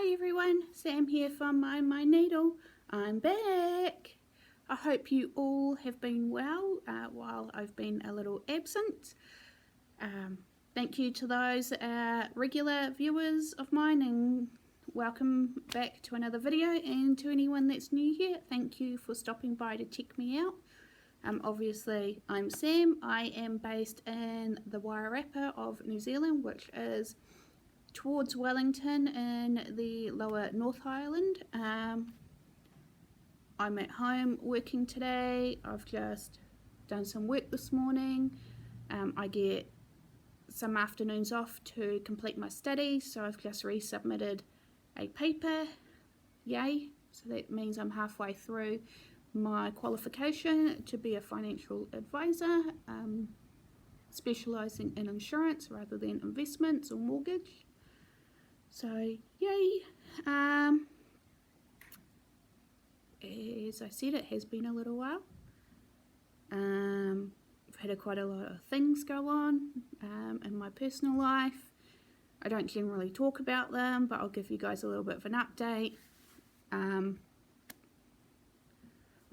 Hi everyone, Sam here from Mind My Needle. I'm back. I hope you all have been well while I've been a little absent. Thank you to those regular viewers of mine, and welcome back to another video. And to anyone that's new here, thank you for stopping by to check me out. Obviously, I'm Sam. I am based in the Wairarapa of New Zealand, which is towards Wellington in the lower North Island. I'm at home working today. I've just done some work this morning. I get some afternoons off to complete my studies, so I've just resubmitted a paper. Yay! So that means I'm halfway through my qualification to be a financial advisor, specialising in insurance rather than investments or mortgage. So yay! As I said, it has been a little while. I've had quite a lot of things go on in my personal life. I don't generally talk about them, but I'll give you guys a little bit of an update. I've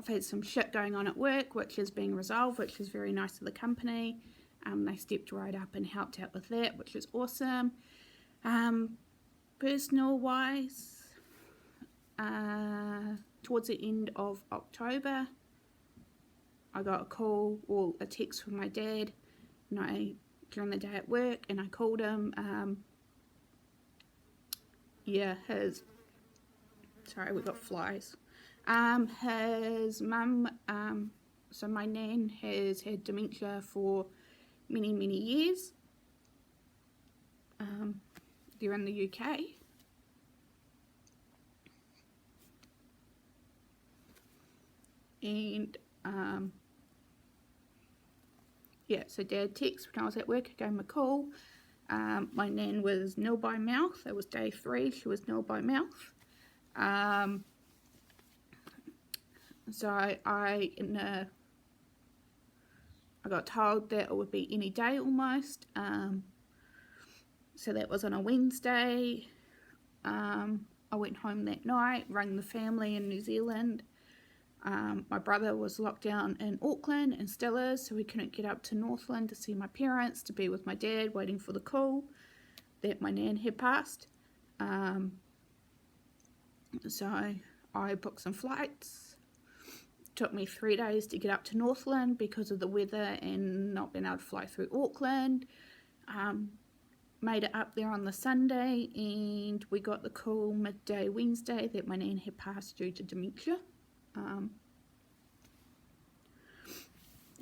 had some shit going on at work, which is being resolved, which is very nice of the company. They stepped right up and helped out with that, which is awesome. Personal wise, towards the end of October, I got a call or a text from my dad during the day at work, and I called him. Sorry, we got flies. His mum, so my nan has had dementia for many years. They're in the UK. And so Dad texted when I was at work. I gave him a call. My nan was nil by mouth. It was day 3. She was nil by mouth. So I got told that it would be any day almost. So that was on a Wednesday. I went home that night, rang the family in New Zealand. My brother was locked down in Auckland and still is, so we couldn't get up to Northland to see my parents, to be with my dad, waiting for the call that my nan had passed. So I booked some flights. It took me 3 days to get up to Northland because of the weather and not being able to fly through Auckland. Made it up there on the Sunday, and we got the call midday Wednesday that my nan had passed due to dementia.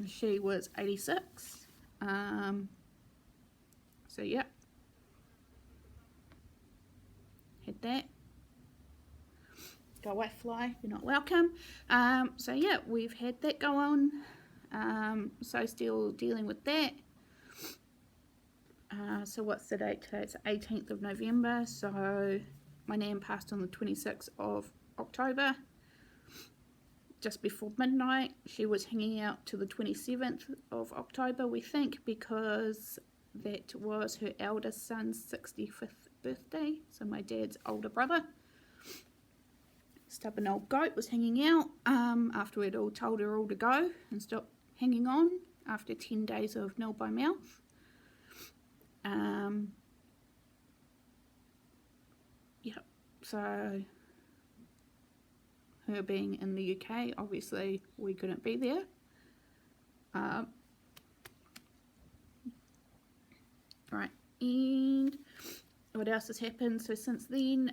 She was 86. So yeah, had that. Go away, fly, you're not welcome. So yeah, we've had that go on. So still dealing with that. So what's the date today? It's the 18th of November. So my nan passed on the 26th of October. Just before midnight. She was hanging out to the 27th of October, we think, because that was her eldest son's 65th birthday. So my dad's older brother. Stubborn old goat was hanging out after we'd all told her all to go and stop hanging on after 10 days of nil by mouth. So her being in the UK, obviously we couldn't be there. Right, and what else has happened? So since then,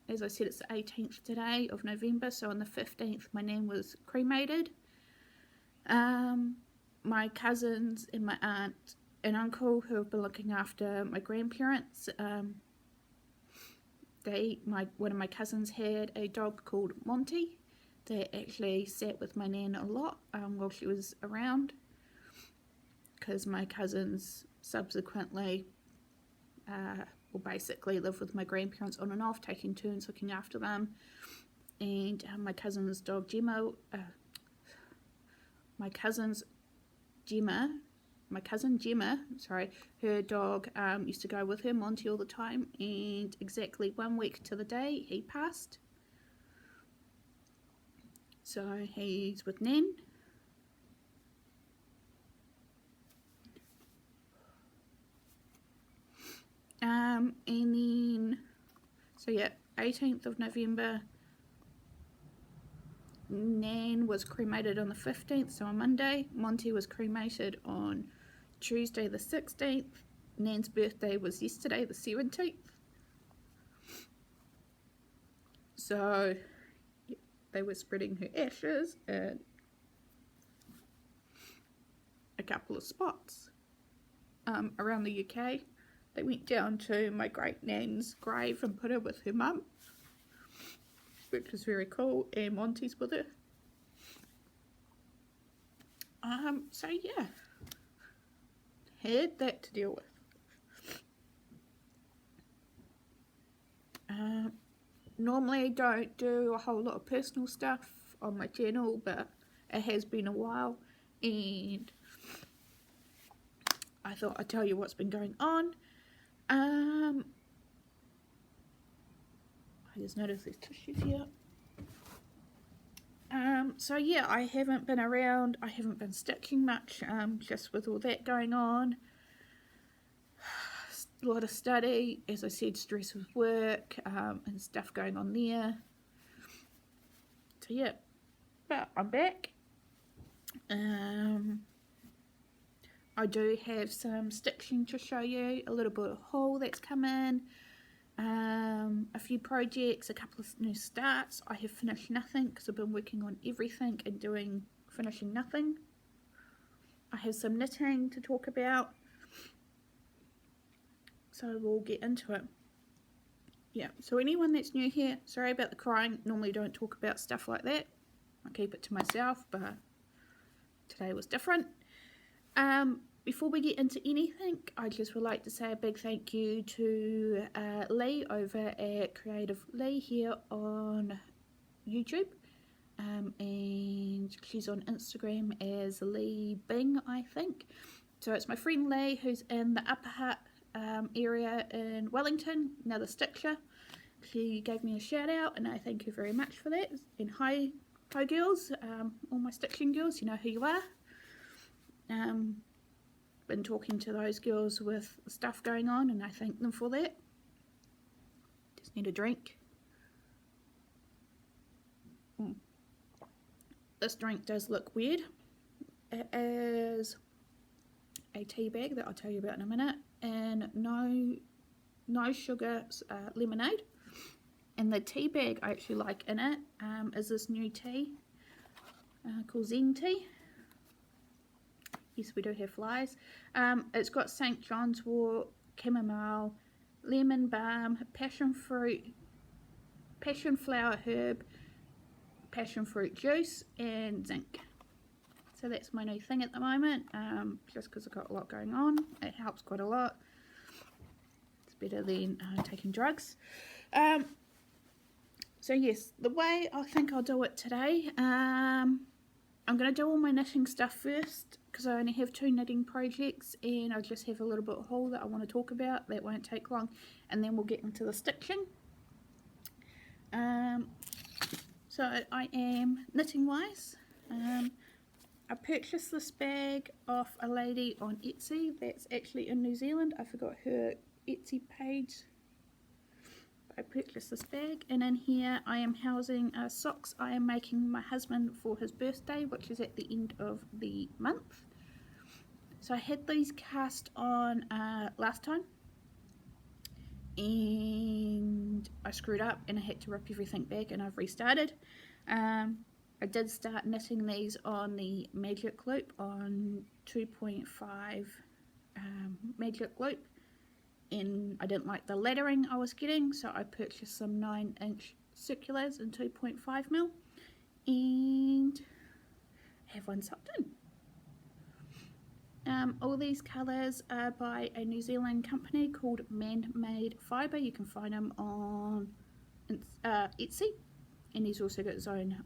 as I said, it's the 18th today of November, so on the 15th my nan was cremated. My cousins and my aunt and uncle, who have been looking after my grandparents, one of my cousins had a dog called Monty that actually sat with my nan a lot while she was around, because my cousins subsequently will basically live with my grandparents on and off, taking turns looking after them. And my cousin's dog Gemma my cousin Gemma, sorry, her dog used to go with her, Monty, all the time, and exactly 1 week to the day he passed. So he's with Nan. And then, so yeah, 18th of November, Nan was cremated on the 15th, so on Monday. Monty was cremated on Tuesday the 16th. Nan's birthday was yesterday the 17th. So yeah, they were spreading her ashes in a couple of spots around the UK. They went down to my great Nan's grave and put her with her mum, which was very cool, and Monty's with her. So yeah, had that to deal with. Normally I don't do a whole lot of personal stuff on my channel, but it has been a while, and I thought I'd tell you what's been going on. I just noticed there's tissues here. So yeah, I haven't been around, I haven't been stitching much, just with all that going on. A lot of study, as I said, stress with work, and stuff going on there. So yeah, but I'm back. I do have some stitching to show you, a little bit of haul that's come in, a few projects, a couple of new starts. I have finished nothing because I've been working on everything and finishing nothing. I have some knitting to talk about, so we'll get into it. Yeah, so anyone that's new here, sorry about the crying, normally don't talk about stuff like that. I keep it to myself, but today was different. Before we get into anything, I just would like to say a big thank you to Lee over at Creative Lee here on YouTube, and she's on Instagram as Lee Bing, I think. So it's my friend Lee, who's in the Upper Hutt area in Wellington, another stitcher. She gave me a shout out, and I thank you very much for that. And hi girls, all my stitching girls, you know who you are. Been talking to those girls with stuff going on, and I thank them for that. Just need a drink. This drink does look weird. It is a tea bag that I'll tell you about in a minute, and no sugar lemonade. And the tea bag I actually like in it is this new tea called Zen tea. Yes, we do have flies. It's got St. John's wort, chamomile, lemon balm, passion fruit, passion flower herb, passion fruit juice, and zinc. So that's my new thing at the moment, just because I've got a lot going on. It helps quite a lot. It's better than taking drugs. So yes, the way I think I'll do it today, I'm going to do all my knitting stuff first, because I only have 2 knitting projects, and I just have a little bit of haul that I want to talk about. That won't take long, and then we'll get into the stitching. So I am knitting wise. I purchased this bag off a lady on Etsy that's actually in New Zealand. I forgot her Etsy page. I purchased this bag, and in here I am housing socks I am making my husband for his birthday, which is at the end of the month. So I had these cast on last time, and I screwed up and I had to rip everything back, and I've restarted. I did start knitting these on the magic loop on 2.5 magic loop, and I didn't like the lettering I was getting, so I purchased some 9-inch circulars in 2.5mm and have one socked in. All these colours are by a New Zealand company called Man-Made Fibre. You can find them on Etsy, and he's also got his own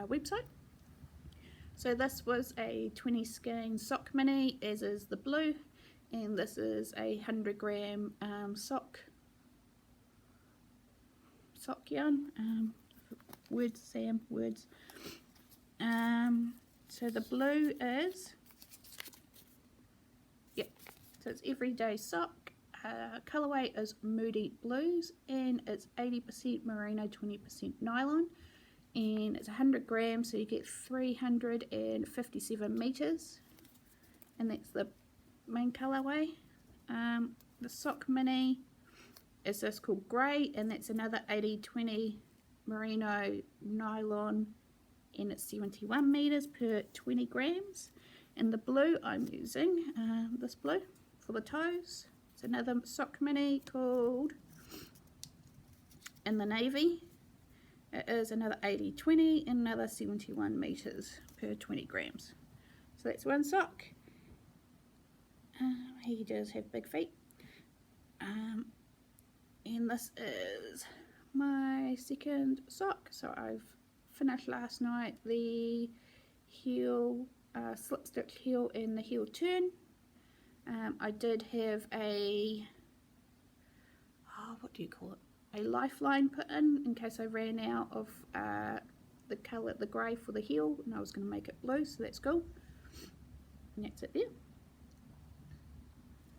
website. So this was a 20 skein sock mini, as is the blue, and this is a 100 gram sock yarn. Words, Sam, words. So the blue is, yep, so it's everyday sock. Colourway is Moody Blues, and it's 80% merino, 20% nylon, and it's 100 grams, so you get 357 meters, and that's the main colourway. The sock mini is this called grey, and that's another 80-20 merino nylon, and it's 71 meters per 20 grams. And the blue I'm using, this blue for the toes. It's another sock mini called in the navy. It is another 80-20 and another 71 meters per 20 grams. So that's one sock. He does have big feet. And this is my second sock. So I've finished last night the heel, slip stitch heel and the heel turn. I did have a, what do you call it? A lifeline put in case I ran out of the colour, the grey for the heel, and I was going to make it blue, so that's cool. And that's it there.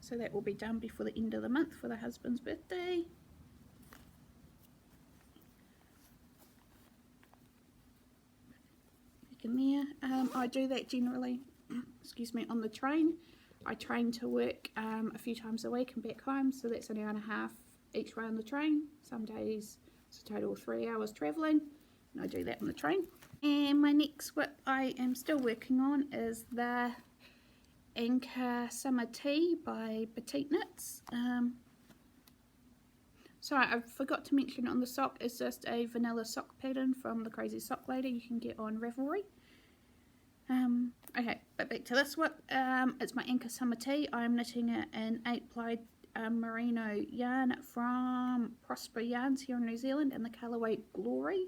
So that will be done before the end of the month for the husband's birthday. Back in there. I do that generally, excuse me, on the train. I train to work a few times a week and back home, so that's an hour and a half each way on the train. Some days it's a total of 3 hours travelling, and I do that on the train. And my next whip I am still working on is the Inca Summer Tea by Petite Knits. Sorry, I forgot to mention on the sock, it's just a vanilla sock pattern from the Crazy Sock Lady you can get on Ravelry. Okay, but back to this whip. It's my Inca Summer Tea. I'm knitting it in 8-ply merino yarn from Prosper Yarns here in New Zealand, and the colourway Glory.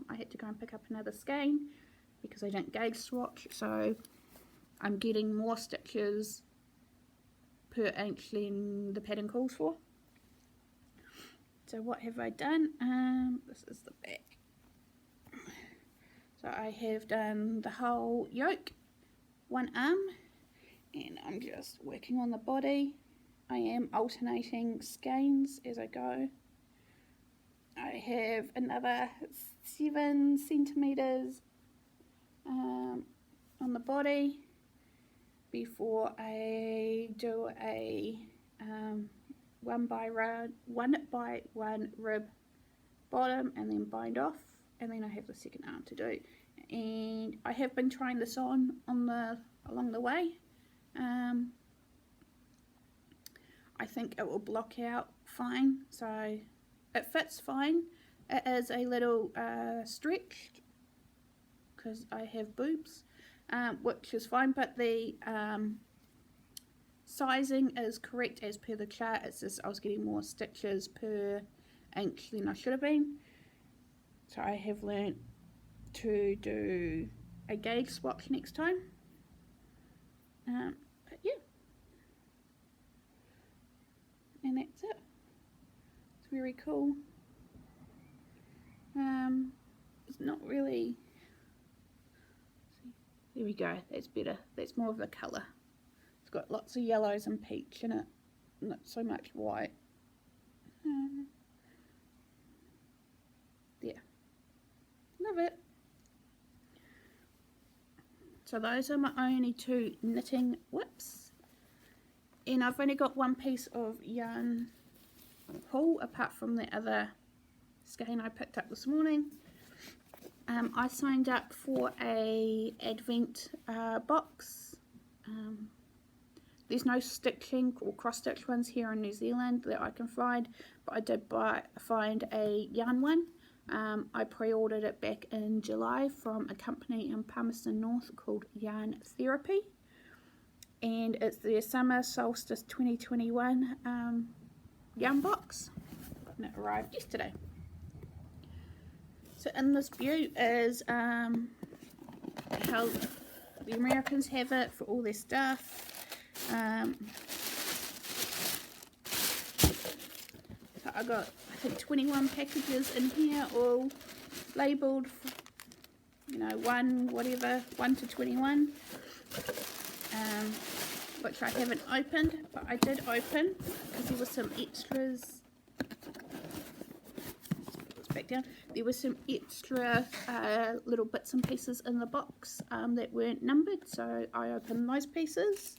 I had to go and pick up another skein because I didn't gauge swatch, so I'm getting more stitches per inch than the pattern calls for. So what have I done? This is the back. So I have done the whole yoke, one arm, and I'm just working on the body. I am alternating skeins as I go. I have another 7 centimeters on the body before I do a 1 by 1 rib bottom and then bind off, and then I have the second arm to do. And I have been trying this on along the way. I think it will block out fine, so it fits fine. It is a little stretched because I have boobs, which is fine, but the sizing is correct as per the chart. It's just I was getting more stitches per inch than I should have been. So I have learnt to do a gauge swatch next time. But yeah. And that's it. It's very cool. It's not really, there we go, that's better. That's more of the colour. It's got lots of yellows and peach in it, not so much white. Yeah, love it. So those are my only 2 knitting whips, and I've only got 1 piece of yarn pull apart from the other skein I picked up this morning. I signed up for a advent box. There's no stitching or cross stitch ones here in New Zealand that I can find, but I did find a yarn one. I pre-ordered it back in July from a company in Palmerston North called Yarn Therapy, and it's their Summer Solstice 2021 yarn box, and it arrived yesterday. So in this beaut is the Americans have it for all their stuff. So I got, I think, 21 packages in here, all labelled, you know, 1 to 21, which I haven't opened, but I did open because there were some extras. Back down. There were some extra little bits and pieces in the box that weren't numbered, so I opened those pieces.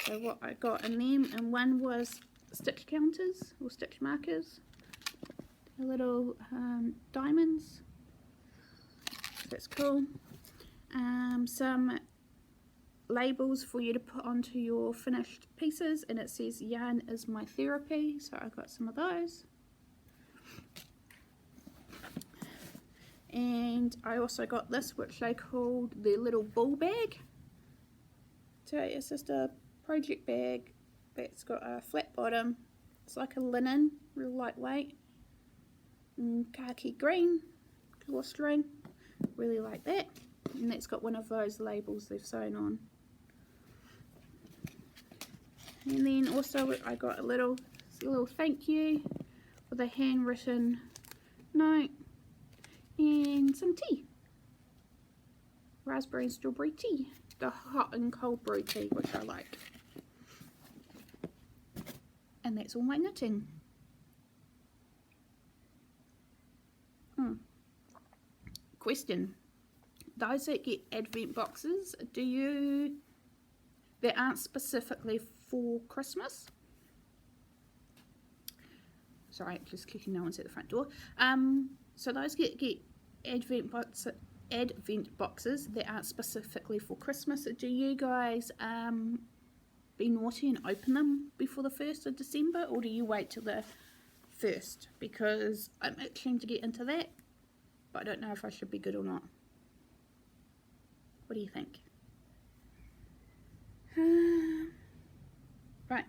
So what I got in them, and one was stitch counters or stitch markers, the little diamonds. That's cool. Some labels for you to put onto your finished pieces, and it says yarn is my therapy, so I got some of those. And I also got this, which they called the little ball bag. So it's just a project bag that's got a flat bottom. It's like a linen, real lightweight, and khaki green drawstring, really like that. And that's got one of those labels they've sewn on. And then also I got a little thank you with a handwritten note and some tea. Raspberry and strawberry tea. The hot and cold brew tea, which I like. And that's all my knitting. Question. Those that get advent boxes, that aren't specifically for Christmas. Sorry, just clicking, no one's at the front door. So those get advent boxes that aren't specifically for Christmas. Do you guys be naughty and open them before the 1st of December, or do you wait till the 1st? Because I'm itching to get into that, but I don't know if I should be good or not. What do you think? Right,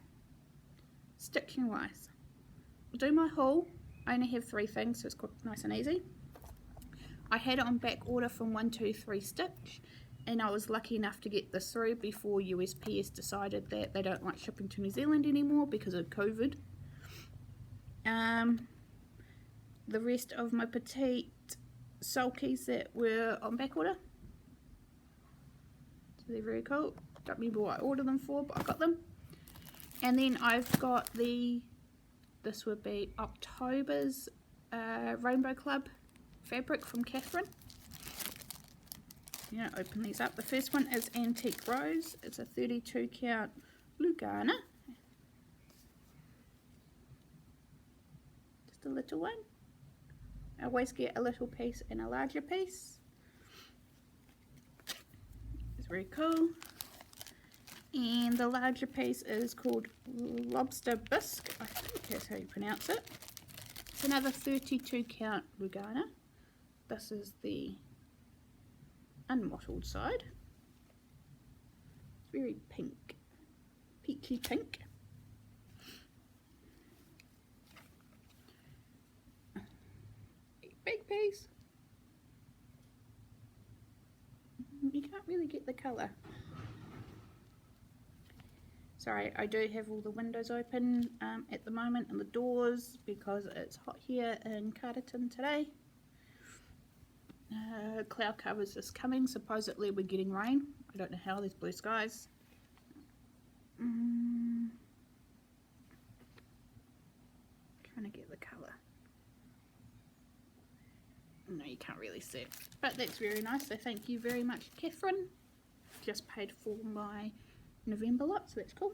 stitching wise, I'll do my haul. I only have 3 things, so it's quite nice and easy. I had it on back order from 123 Stitch, and I was lucky enough to get this through before USPS decided that they don't like shipping to New Zealand anymore because of COVID. The rest of my petite sulkies that were on back order, so they're very cool. Don't remember what I ordered them for, but I got them. And then I've got this would be October's Rainbow Club fabric from Catherine. You know, open these up. The first one is Antique Rose. It's a 32 count Lugana. Just a little one. I always get a little piece and a larger piece. It's very cool. And the larger piece is called Lobster Bisque. I think that's how you pronounce it. It's another 32 count Lugana. This is the unmottled side. It's very pink, peachy pink. Big piece. You can't really get the colour. Sorry, I do have all the windows open at the moment and the doors because it's hot here in Carterton today. Cloud cover's just coming. Supposedly we're getting rain. I don't know how, there's blue skies. Trying to get the colour. No, you can't really see it. But that's very nice, so thank you very much, Catherine. Just paid for my November lot, so that's cool.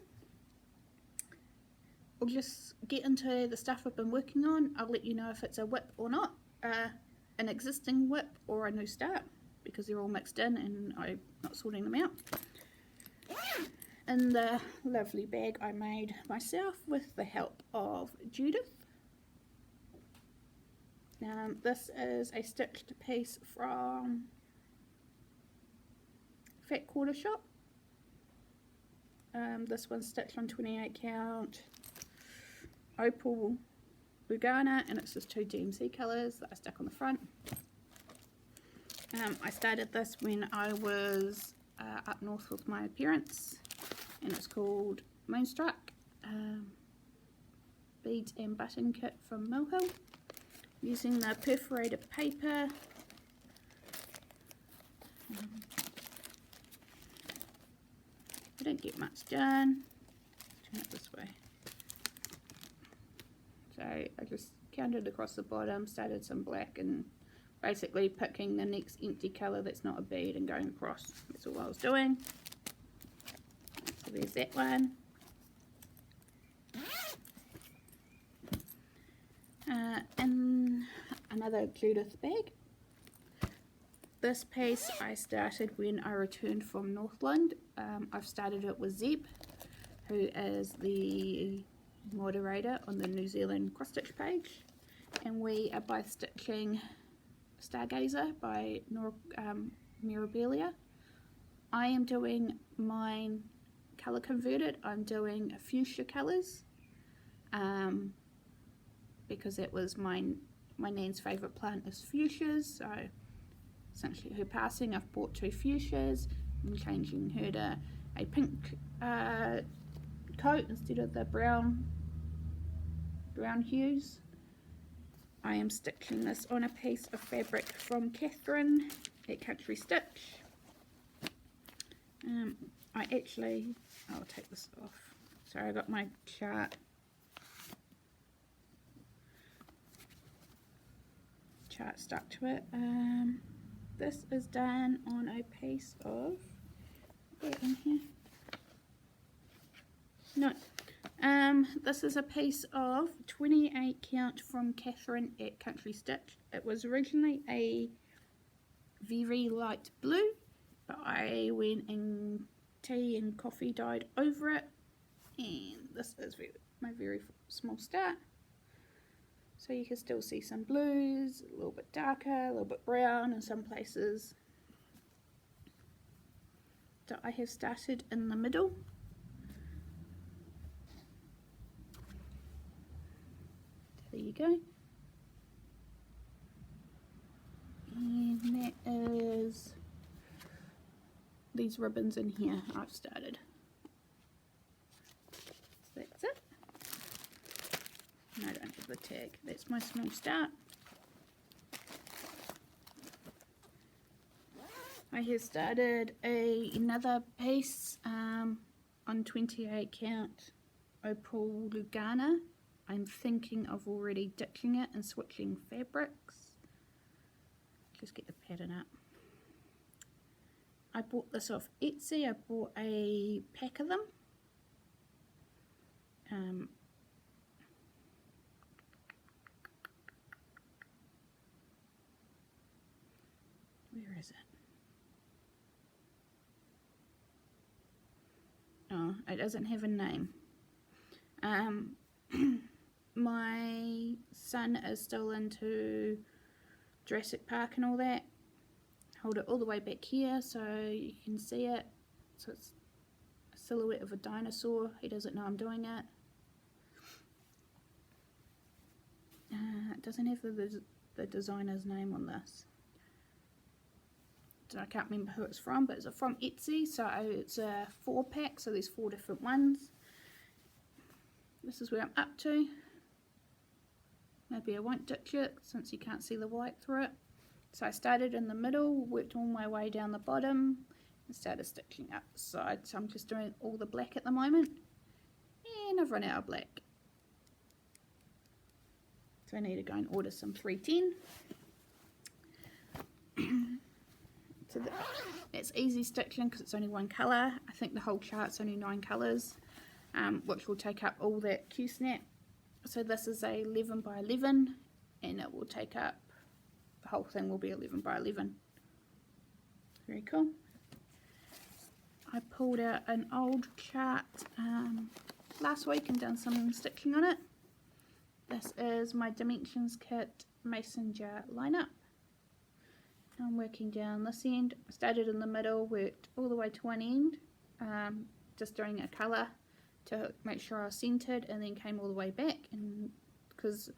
We'll just get into the stuff I've been working on. I'll let you know if it's a whip or not, an existing whip or a new start, because they're all mixed in and I'm not sorting them out. In the lovely bag I made myself with the help of Judith. This is a stitched piece from Fat Quarter Shop. This one's stitched on 28 count Opal Lugana, and it's just 2 DMC colours that I stuck on the front. I started this when I was up north with my parents, and it's called Moonstruck Beads and Button Kit from Mill Hill, using the perforated paper. I didn't get much done. Turn it this way. So I just counted across the bottom, started some black, and basically picking the next empty colour that's not a bead and going across. That's all I was doing. So there's that one. And another Judith bag. This piece I started when I returned from Northland. I've started it with Zeb, who is the moderator on the New Zealand cross stitch page, and we are both stitching Stargazer by Mirabilia. I am doing mine colour converted. I'm doing fuchsia colours because it was my nan's favourite plant is fuchsias, so essentially her passing, I've bought 2 fuchsias. I'm changing her to a pink coat instead of the brown hues. I am stitching this on a piece of fabric from Catherine at Country Stitch. I'll take this off. Sorry, I got my chart stuck to it. This is done on a piece of, in here. No, this is a piece of 28 count from Catherine at Country Stitch. It was originally a very light blue, but I went and tea and coffee dyed over it, and this is my very small start. So you can still see some blues, a little bit darker, a little bit brown in some places. So I have started in the middle. There you go. And that is these ribbons in here I've started. So that's it. And I don't have the tag. That's my small start. I have started another piece on 28 count Opal Lugana. I'm thinking of already ditching it and switching fabrics. Just get the pattern up. I bought this off Etsy. I bought a pack of them. Where is it? Oh, it doesn't have a name. My son is still into Jurassic Park and all that. Hold it all the way back here so you can see it. So it's a silhouette of a dinosaur. He doesn't know I'm doing it. It doesn't have the designer's name on this. So I can't remember who it's from, but it's from Etsy, so it's a 4-pack, so there's 4 different ones. This is where I'm up to. Maybe I won't ditch it since you can't see the white through it. So I started in the middle, worked all my way down the bottom, and started stitching up the side. So I'm just doing all the black at the moment, and I've run out of black. So I need to go and order some 310. So it's easy stitching because it's only one colour. I think the whole chart's only 9 colours, which will take up all that Q-snap. So this is a 11 by 11, and it will take up, the whole thing will be 11 by 11. Very cool. I pulled out an old chart last week and done some stitching on it. This is my Dimensions Kit Mason Jar lineup. I'm working down this end. I started in the middle, worked all the way to one end, just doing a colour to make sure I was centered, and then came all the way back. And because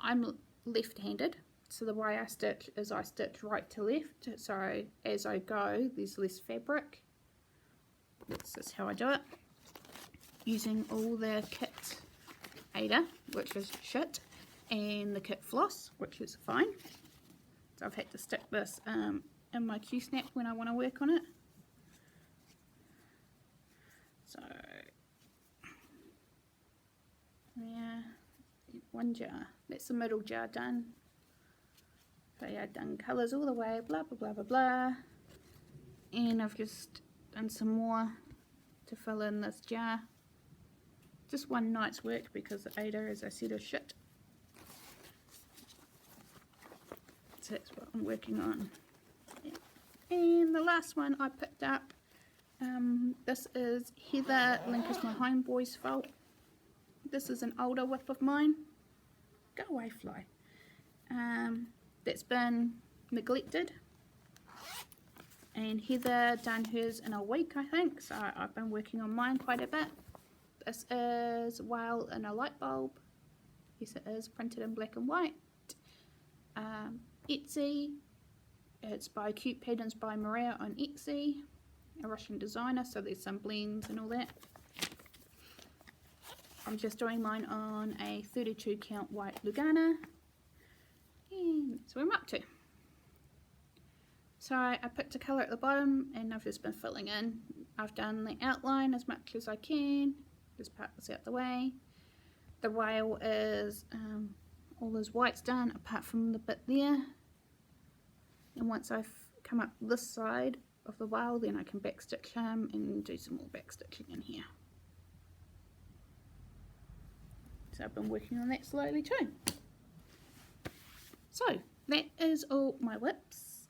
I'm left-handed, So the way I stitch is I stitch right to left, so as I go there's less fabric. This is how I do it, using all the kit Ada, which is shit, and the kit floss, which is fine. So I've had to stick this in my Q-snap when I want to work on it. So yeah, one jar, that's the middle jar done. So yeah, I've done colours all the way, blah blah blah blah blah, and I've just done some more to fill in this jar. Just one night's work because the Ada, as I said, is shit. So that's what I'm working on. Yeah. And the last one I picked up, this is Heather, Link is my homeboy's fault. This is an older whip of mine. Go away, fly. That's been neglected. And Heather done hers in a week, I think, so I've been working on mine quite a bit. This is Whale in a Light Bulb. Yes, it is, printed in black and white. Etsy. It's by Cute Patterns by Maria on Etsy, a Russian designer, so there's some blends and all that. I'm just doing mine on a 32 count white Lugana, and that's where I'm up to. So I picked a colour at the bottom and I've just been filling in. I've done the outline as much as I can, just part this out the way. The whale is, all his white's done apart from the bit there. And once I've come up this side of the whale, then I can backstitch him and do some more backstitching in here. So I've been working on that slowly too. So that is all my whips,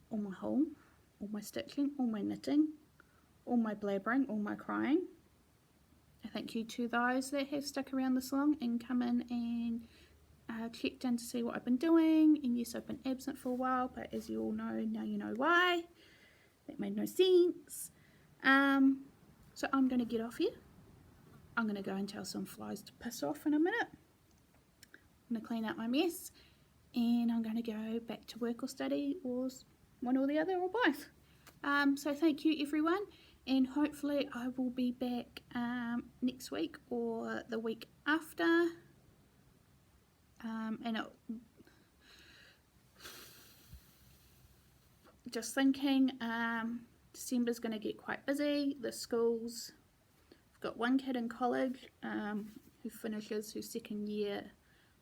all my haul, all my stitching, all my knitting, all my blabbering, all my crying. I thank you to those that have stuck around this long and come in and checked in to see what I've been doing. And yes, I've been absent for a while, but as you all know, now you know why. That made no sense. So I'm going to get off here. I'm going to go and tell some flies to piss off in a minute. I'm going to clean up my mess, and I'm going to go back to work or study, or one or the other, or both. So thank you everyone, and hopefully I will be back next week or the week after. Just thinking, December's going to get quite busy. The schools, I've got one kid in college who finishes his second year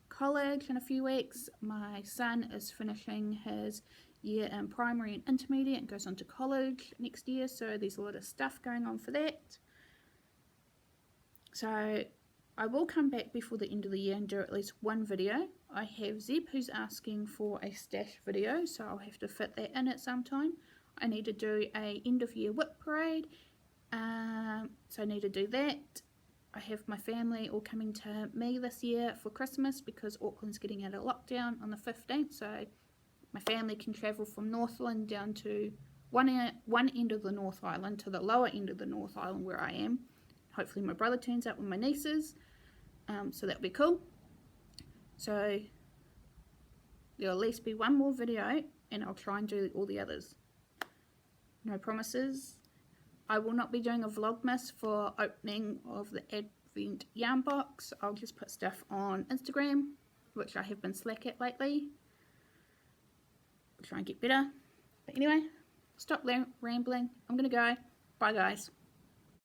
college in a few weeks. My son is finishing his year in primary and intermediate and goes on to college next year, so there's a lot of stuff going on for that. So I will come back before the end of the year and do at least one video. I have Zeb who's asking for a stash video, so I'll have to fit that in at some time. I need to do a end of year whip parade, so I need to do that. I have my family all coming to me this year for Christmas because Auckland's getting out of lockdown on the 15th, so my family can travel from Northland down to one end of the North Island to the lower end of the North Island where I am. Hopefully my brother turns up with my nieces, so that'll be cool. So there'll at least be one more video, and I'll try and do all the others. No promises. I will not be doing a vlogmas for opening of the Advent yarn box. I'll just put stuff on Instagram, which I have been slack at lately. I'll try and get better. But anyway, stop rambling. I'm going to go. Bye guys.